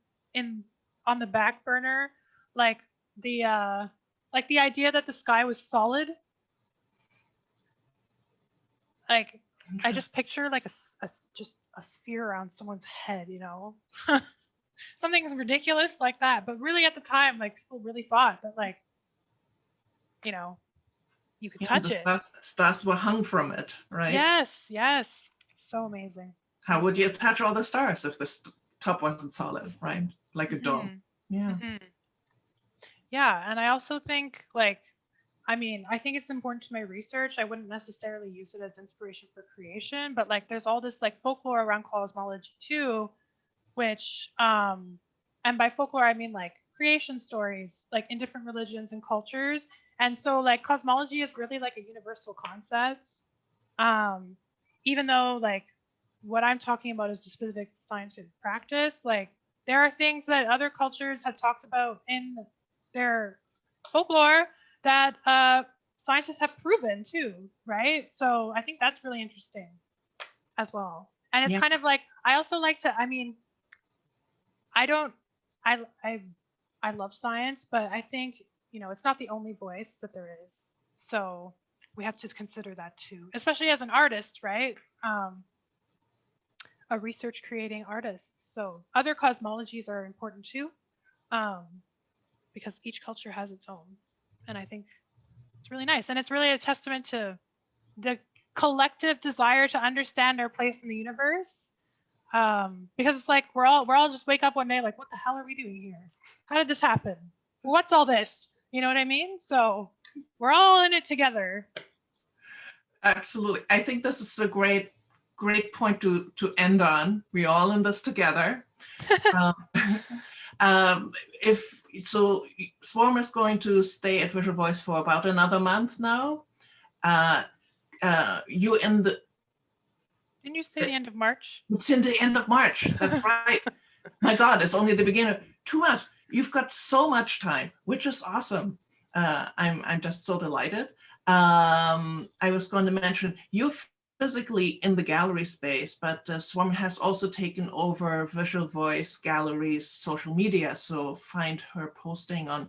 on the back burner, like the idea that the sky was solid. Like I just picture like just a sphere around someone's head, something ridiculous like that. But really at the time, like people really thought that like, you could touch it. Stars were hung from it, right? Yes. So amazing. How would you attach all the stars if the top wasn't solid, right? Like a dome. Yeah. Yeah. And I also think like, I think it's important to my research. I wouldn't necessarily use it as inspiration for creation, but like there's all this like folklore around cosmology too, which and by folklore I mean like creation stories like in different religions and cultures. And so like cosmology is really like a universal concept, even though like what I'm talking about is the specific scientific practice. Like there are things that other cultures have talked about in their folklore that scientists have proven too, right? So I think that's really interesting as well. And it's kind of like, I also like to, I love science, but I think, it's not the only voice that there is. So we have to consider that too, especially as an artist, right? A research creating artist. So other cosmologies are important too, because each culture has its own. And I think it's really nice. And it's really a testament to the collective desire to understand our place in the universe. Because it's like we're all just wake up one day like, what the hell are we doing here? How did this happen? What's all this? You know what I mean? So we're all in it together. Absolutely. I think this is a great point to end on. We're all in this together. Swarm is going to stay at Visual Voice for about another month now. You in the... Didn't you say the end of March? It's in the end of March. That's right. My God, it's only the beginning. 2 months. You've got so much time, which is awesome. I'm just so delighted. I was going to mention, you're physically in the gallery space, but Swarm has also taken over Visual Voice Gallery's social media. So find her posting on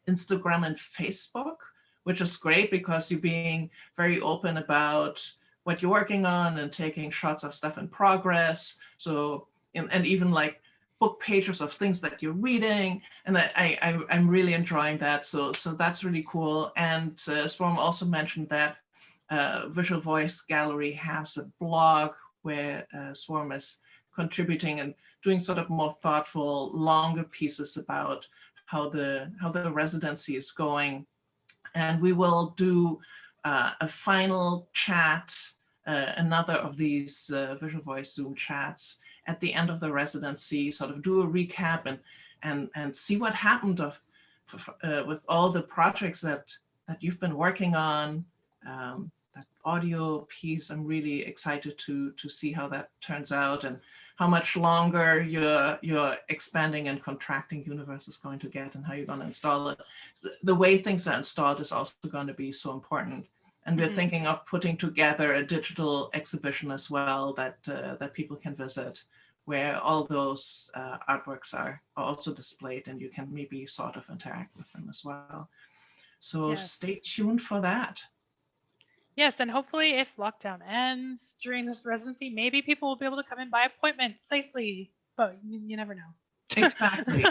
Instagram and Facebook, which is great because you're being very open about what you're working on and taking shots of stuff in progress. So, and even like book pages of things that you're reading. And I'm really enjoying that. So that's really cool. And Swarm also mentioned that Visual Voice Gallery has a blog where Swarm is contributing and doing sort of more thoughtful, longer pieces about how the residency is going. And we will do a final chat, another of these Visual Voice Zoom chats at the end of the residency, sort of do a recap and see what happened with all the projects that you've been working on. That audio piece, I'm really excited to see how that turns out and how much longer your expanding and contracting universe is going to get and how you're going to install it. The way things are installed is also going to be so important. And we're thinking of putting together a digital exhibition as well that people can visit, where all those artworks are also displayed and you can maybe sort of interact with them as well. So stay tuned for that. Yes, and hopefully if lockdown ends during this residency, maybe people will be able to come in by appointment safely, but you never know. Exactly.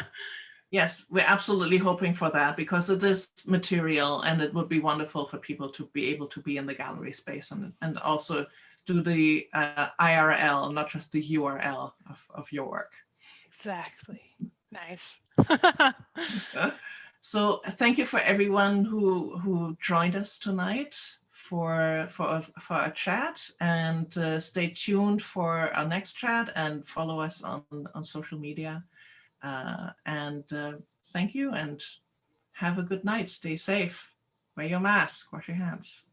Yes, we're absolutely hoping for that because it is material and it would be wonderful for people to be able to be in the gallery space and also do the IRL, not just the URL of your work. Exactly. Nice. So thank you for everyone who joined us tonight for a chat, and stay tuned for our next chat and follow us on social media. Thank you and have a good night. Stay safe. Wear your mask. Wash your hands.